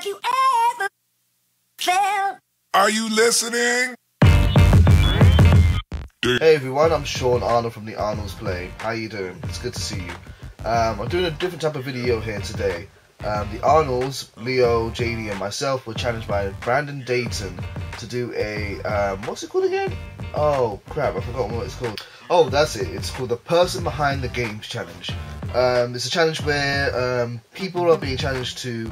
Have you ever felt? Are you listening? Hey everyone, I'm Sean Arnold from TheArnoldsPlay. How you doing? It's good to see you. I'm doing a different type of video here today. The Arnolds, Leo, JD and myself were challenged by Brandon Dayton to do a, what's it called again? Oh crap, I've forgotten what it's called. Oh, that's it. It's called the Person Behind the Games Challenge. It's a challenge where people are being challenged to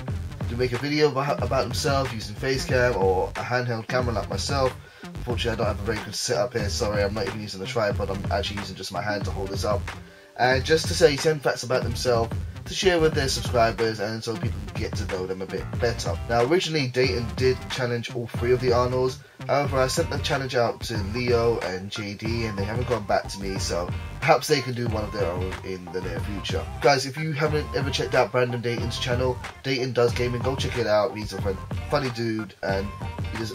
make a video about themselves using facecam or a handheld camera like myself. Unfortunately, I don't have a very good setup here. Sorry, I'm not even using the tripod. I'm actually using just my hand to hold this up. And just to say 10 facts about themselves to share with their subscribers and so people can get to know them a bit better. Now, originally, Dayton did challenge all three of the Arnolds. However, I sent the challenge out to Leo and JD and they haven't gone back to me, so perhaps they can do one of their own in the near future. Guys, if you haven't ever checked out Brandon Dayton's channel, Dayton Does Gaming, go check it out. He's a funny dude and he does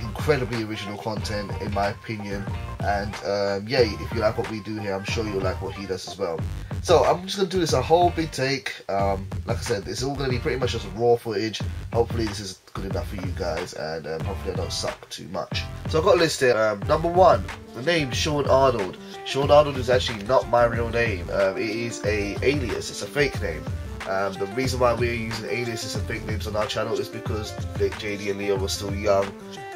incredibly original content in my opinion, and yeah, if you like what we do here, I'm sure you'll like what he does as well. So I'm just going to do this a whole big take. Like I said, it's all going to be pretty much just raw footage. Hopefully this is good enough for you guys, and hopefully I don't suck too much. So I've got a list here. Number one, the name Sean Arnold. Sean Arnold is actually not my real name. It is a alias, it's a fake name. The reason why we're using aliases and fake names on our channel is because JD and Leo were still young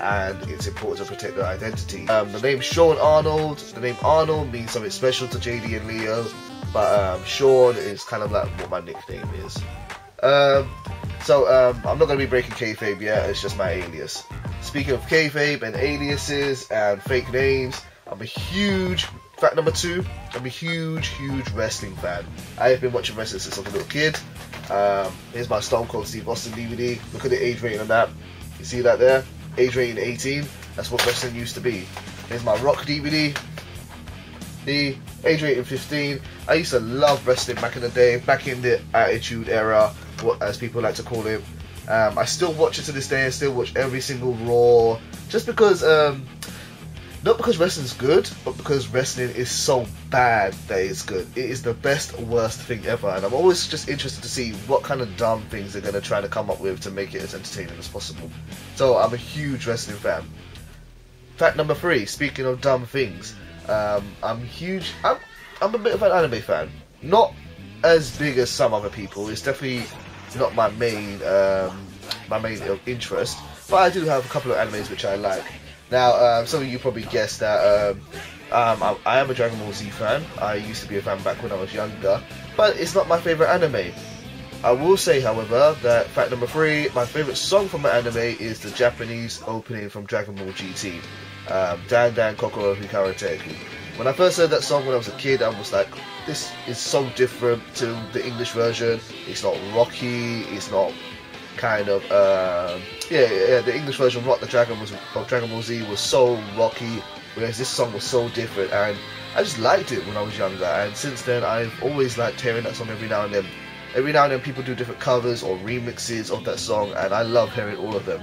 and it's important to protect their identity. The name Sean Arnold, the name Arnold means something special to JD and Leo, but Sean is kind of like what my nickname is. So I'm not going to be breaking kayfabe yet, it's just my alias. Speaking of kayfabe and aliases and fake names, I'm a huge, fact number two, I'm a huge wrestling fan. I have been watching wrestling since I was a little kid. Here's my Stone Cold Steve Austin DVD. Look at the age rating on that. You see that there? Age rating 18. That's what wrestling used to be. Here's my Rock DVD. The age rating 15. I used to love wrestling back in the day, back in the Attitude Era, as people like to call it. I still watch it to this day. I still watch every single Raw, just because, not because wrestling's good, but because wrestling is so bad that it's good. It is the best, worst thing ever, and I'm always just interested to see what kind of dumb things they're going to try to come up with to make it as entertaining as possible. So I'm a huge wrestling fan. Fact number three, speaking of dumb things, I'm a bit of an anime fan. Not as big as some other people. It's definitely not my main interest, but I do have a couple of animes which I like. Now, some of you probably guessed that I am a Dragon Ball Z fan. I used to be a fan back when I was younger, but it's not my favourite anime. I will say, however, that fact number three, my favourite song from an anime is the Japanese opening from Dragon Ball GT, Dan Dan Kokoro Hikaru Teku. When I first heard that song when I was a kid, I was like, this is so different to the English version. It's not rocky, it's not kind of the English version of Dragon Ball Z was so rocky, whereas this song was so different, and I just liked it when I was younger, and since then I've always liked hearing that song every now and then. Every now and then people do different covers or remixes of that song, and I love hearing all of them.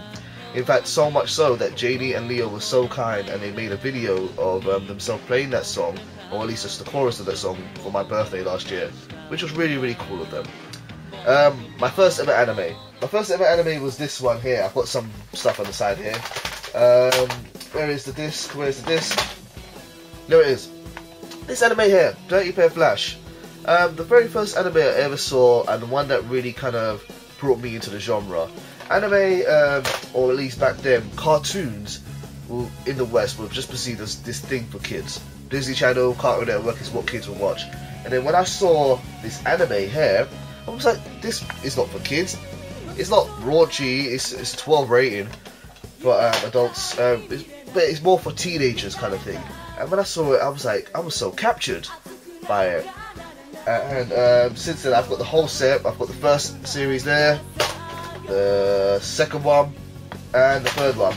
In fact, so much so that JD and Leo were so kind and they made a video of themselves playing that song, or at least just the chorus of that song, for my birthday last year, which was really cool of them. My first ever anime. My first ever anime was this one here. I've got some stuff on the side here. Where is the disc? Where's the disc? There it is. This anime here, Dirty Pair Flash. The very first anime I ever saw, and the one that really kind of brought me into the genre. Anime, or at least back then, cartoons in the West were just perceived as this thing for kids. Disney Channel, Cartoon Network is what kids would watch. And then when I saw this anime here, I was like, this is not for kids. It's not raunchy, it's 12 rating for adults, but it's more for teenagers kind of thing. And when I saw it, I was like, I was so captured by it. And since then, I've got the whole set. I've got the first series there, the second one, and the third one.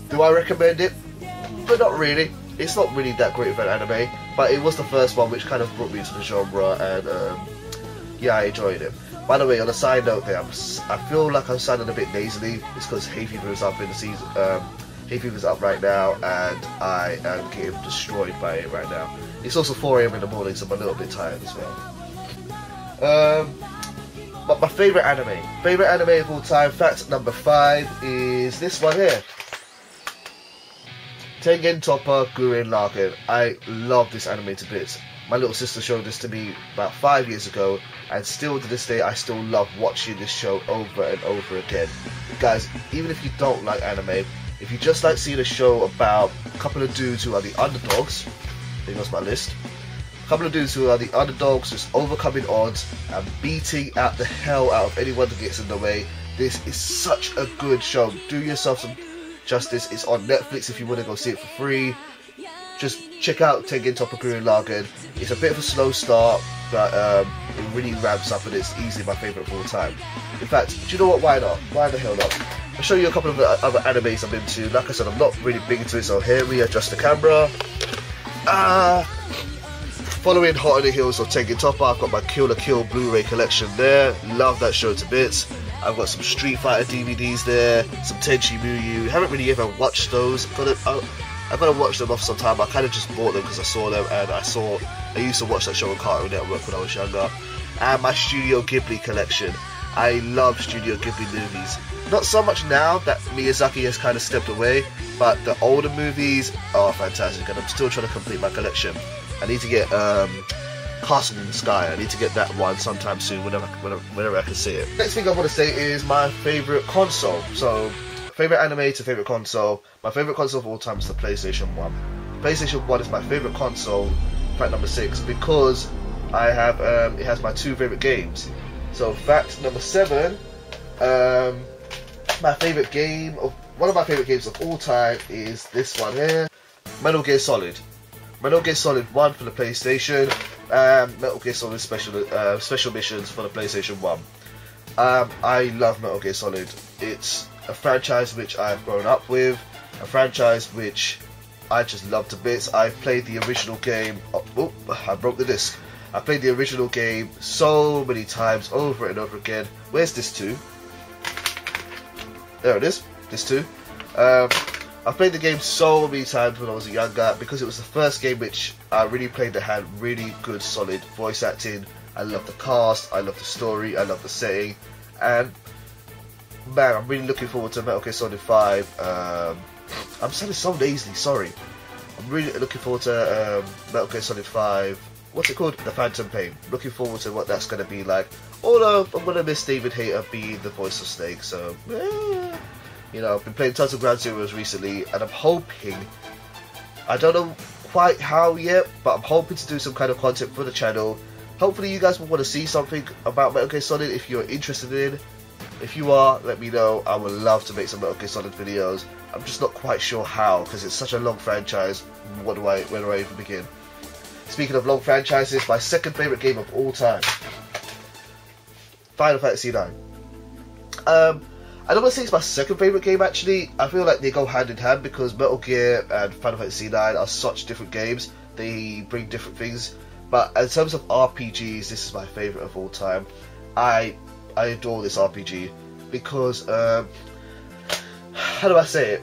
Do I recommend it? But not really. It's not really that great of an anime, but it was the first one which kind of brought me into the genre, and yeah, I enjoyed it. By the way, on a side note there, I feel like I'm sounding a bit nasally. It's because Hayfever is up in the season. Hayfever's up right now, and I am getting destroyed by it right now. It's also 4 AM in the morning, so I'm a little bit tired as well. But my favourite anime of all time, fact number 5 is this one here. Tengen Toppa Gurren Lagann. I love this anime to bits. My little sister showed this to me about 5 years ago, and still to this day I still love watching this show over and over again. Guys, even if you don't like anime, if you just like seeing a show about a couple of dudes who are the underdogs, there goes my list. A couple of dudes who are the underdogs, just overcoming odds and beating out the hell out of anyone that gets in the way. This is such a good show. Do yourself some justice. It's on Netflix if you want to go see it for free. Just check out Tengen Toppa Gurren Lagann. It's a bit of a slow start, but it really ramps up and it's easily my favourite of all time. In fact, do you know what? Why not? Why the hell not? I'll show you a couple of other animes I'm into. Like I said, I'm not really big into it, so here we adjust the camera. Following Hot on the Heels of Tengen Toppa, I've got my Kill la Kill Blu-ray collection there. Love that show to bits. I've got some Street Fighter DVDs there, some Tenchi Muyu. Haven't really ever watched those. I've got to watch them off sometime. I kind of just bought them because I saw them, and I used to watch that show on Cartoon Network when I was younger. And my Studio Ghibli collection. I love Studio Ghibli movies. Not so much now that Miyazaki has kind of stepped away, but the older movies are fantastic, and I'm still trying to complete my collection. I need to get Castle in the Sky. I need to get that one sometime soon, whenever I can see it. Next thing I want to say is my favourite console. So, favourite anime to favourite console. My favourite console of all time is the PlayStation 1. PlayStation 1 is my favourite console, fact number 6, because I have it has my 2 favourite games. So, fact number 7, my favourite game one of my favourite games of all time is this one here, Metal Gear Solid. Metal Gear Solid 1 for the PlayStation, Metal Gear Solid Special Missions for the PlayStation 1. I love Metal Gear Solid. It's a franchise which I've grown up with, a franchise which I just love to bits. I've played the original game, oh, I broke the disc. I played the original game so many times, over and over again. Where's this 2? There it is, this 2. I've played the game so many times when I was younger because it was the first game which I really played that had really good solid voice acting. I love the cast, I love the story, I love the setting, and man, I'm really looking forward to Metal Gear Solid 5. I'm saying it so lazily, sorry. I'm really looking forward to Metal Gear Solid 5. What's it called? The Phantom Pain. Looking forward to what that's going to be like. Although I'm going to miss David Hayter being the voice of Snake, so you know, I've been playing tons of Ground Zeroes recently, and I'm hoping, I don't know quite how yet, but I'm hoping to do some kind of content for the channel. Hopefully you guys will want to see something about Metal Gear Solid if you're interested in. If you are, let me know. I would love to make some Metal Gear Solid videos. I'm just not quite sure how, because it's such a long franchise. Where do I even begin? Speaking of long franchises, my second favourite game of all time, Final Fantasy IX. I don't want to say it's my second favourite game actually. I feel like they go hand in hand because Metal Gear and Final Fantasy IX are such different games. They bring different things. But in terms of RPGs, this is my favourite of all time. I adore this RPG because, how do I say it?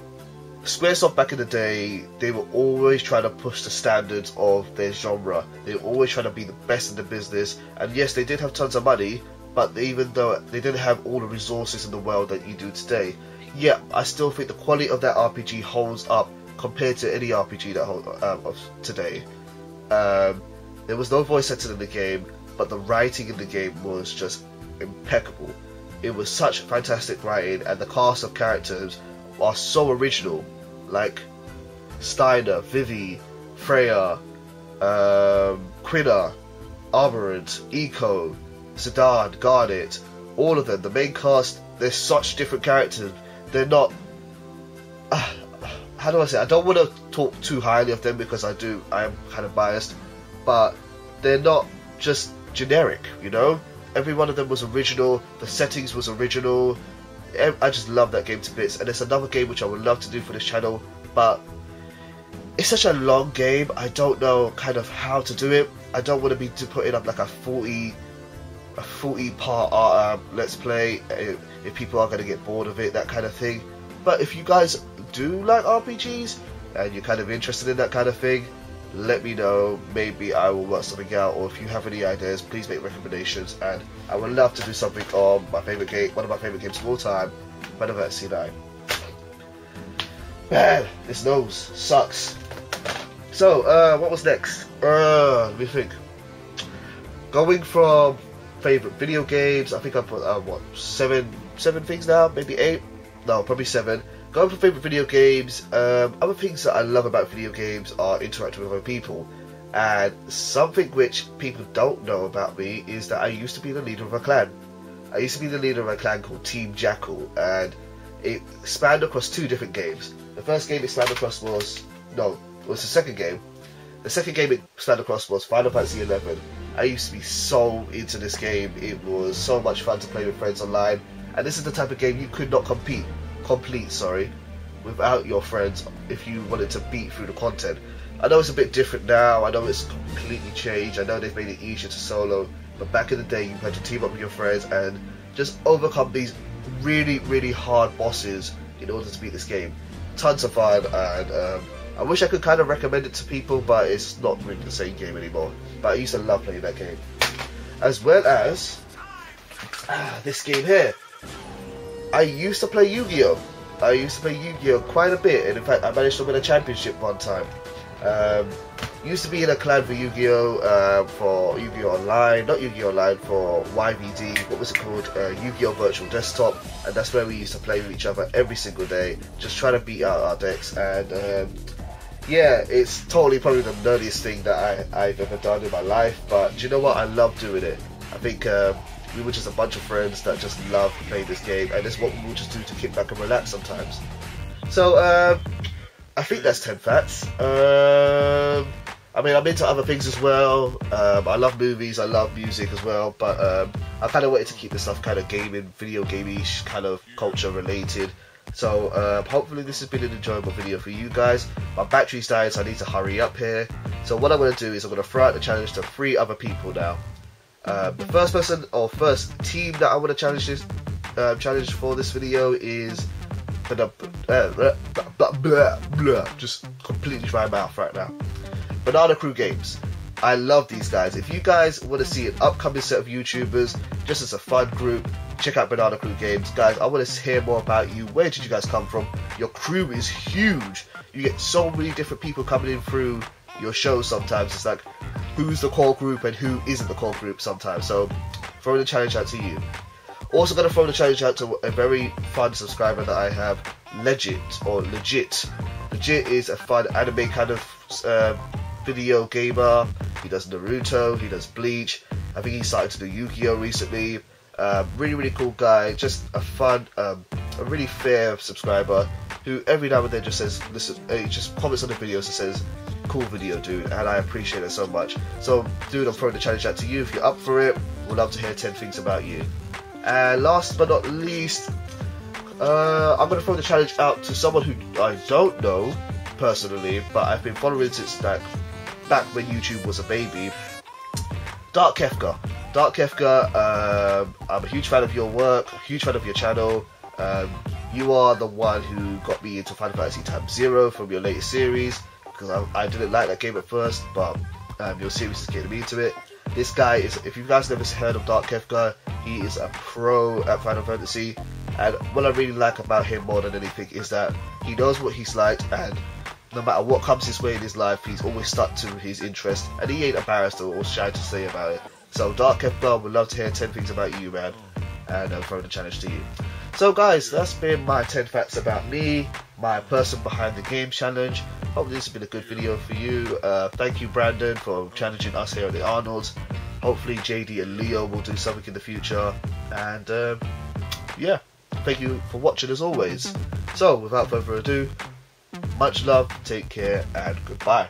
Squaresoft back in the day, they were always trying to push the standards of their genre. They were always trying to be the best in the business. And yes, they did have tons of money, but even though they didn't have all the resources in the world that you do today, yeah, I still think the quality of that RPG holds up compared to any RPG that of today. There was no voice acting in the game, but the writing in the game was just impeccable. It was such fantastic writing, and the cast of characters are so original, like Steiner, Vivi, Freya, Quina, Armorant, Eco, Zidane, Garnet, all of them. The main cast, they're such different characters. They're not, how do I say, I don't want to talk too highly of them because I am kind of biased, but they're not just generic, you know? Every one of them was original, the settings was original. I just love that game to bits, and it's another game which I would love to do for this channel, but it's such a long game, I don't know kind of how to do it. I don't want to be putting up like a 40 part let's play if people are going to get bored of it, that kind of thing. But if you guys do like RPGs and you're kind of interested in that kind of thing, let me know. Maybe I will work something out, or if you have any ideas, please make recommendations, and I would love to do something on my favourite game, one of my favourite games of all time, Final Fantasy 9. Man, this nose sucks. So, what was next? Let me think. Going from favourite video games, I think I put, what, seven things now? Maybe 8? No, probably 7. Going from favourite video games, other things that I love about video games are interacting with other people. And something which people don't know about me is that I used to be the leader of a clan. I used to be the leader of a clan called Team Jackal, and it spanned across 2 different games. The first game it spanned across was the second game. The second game it spanned across was Final Fantasy 11. I used to be so into this game. It was so much fun to play with friends online, and this is the type of game you could not complete without your friends if you wanted to beat through the content. I know it's a bit different now, I know it's completely changed, I know they've made it easier to solo, but back in the day you had to team up with your friends and just overcome these really hard bosses in order to beat this game. Tons of fun, and I wish I could kind of recommend it to people, but it's not really the same game anymore. But I used to love playing that game. As well as this game here. I used to play Yu-Gi-Oh! I used to play Yu-Gi-Oh! Quite a bit, and in fact I managed to win a championship one time. Used to be in a clan for Yu-Gi-Oh! For Yu-Gi-Oh! Online, not Yu-Gi-Oh! Online, for YVD, what was it called? Yu-Gi-Oh! Virtual Desktop, and that's where we used to play with each other every single day, just trying to beat out our decks, and yeah, it's totally probably the nerdiest thing that I've ever done in my life, but do you know what? I love doing it. I think we were just a bunch of friends that just love playing this game, and it's what we will just do to kick back and relax sometimes. So, I think that's 10 facts. I mean, I'm into other things as well. I love movies, I love music as well, but I kind of wanted to keep this stuff kind of gaming, video gamey-ish, kind of culture related. So, hopefully this has been an enjoyable video for you guys. My battery's dying, so I need to hurry up here. So what I'm going to do is I'm going to throw out the challenge to 3 other people now. The first person or first team that I want to challenge for this video is just completely dry mouth right now. Banana Crew Games. I love these guys. If you guys want to see an upcoming set of YouTubers, just as a fun group, check out Banana Crew Games. Guys, I want to hear more about you. Where did you guys come from? Your crew is huge. You get so many different people coming in through your show sometimes. It's like, who's the core group and who isn't the core group sometimes. So, throwing the challenge out to you. Also going to throw the challenge out to a very fun subscriber that I have, Legit. Legit is a fun anime kind of video gamer. He does Naruto, he does Bleach. I think he started to do Yu-Gi-Oh! Recently. Really cool guy. Just a fun, a really fair subscriber who every now and then just says, listen, he just comments on the videos and says, cool video, dude, and I appreciate it so much. So, dude, I'm throwing the challenge out to you. If you're up for it, we'd love to hear 10 things about you. And last but not least, I'm going to throw the challenge out to someone who I don't know personally, but I've been following since back when YouTube was a baby. Dark Kefka. I'm a huge fan of your work, a huge fan of your channel. You are the one who got me into Final Fantasy Type 0 from your latest series, because I didn't like that game at first, but your series is getting me into it. This guy is, if you guys never heard of Dark Kefka, he is a pro at Final Fantasy, and what I really like about him more than anything is that he knows what he's like, and no matter what comes his way in his life, he's always stuck to his interest, and he ain't embarrassed or shy to say about it. So Dark Kefka, would love to hear 10 things about you, man, and I'm throwing the challenge to you. So guys, that's been my 10 facts about me, my person behind the game challenge. Hopefully this has been a good video for you. Thank you, Brandon, for challenging us here at the Arnolds. Hopefully JD and Leo will do something in the future, and yeah, thank you for watching as always. So without further ado, much love, take care, and goodbye.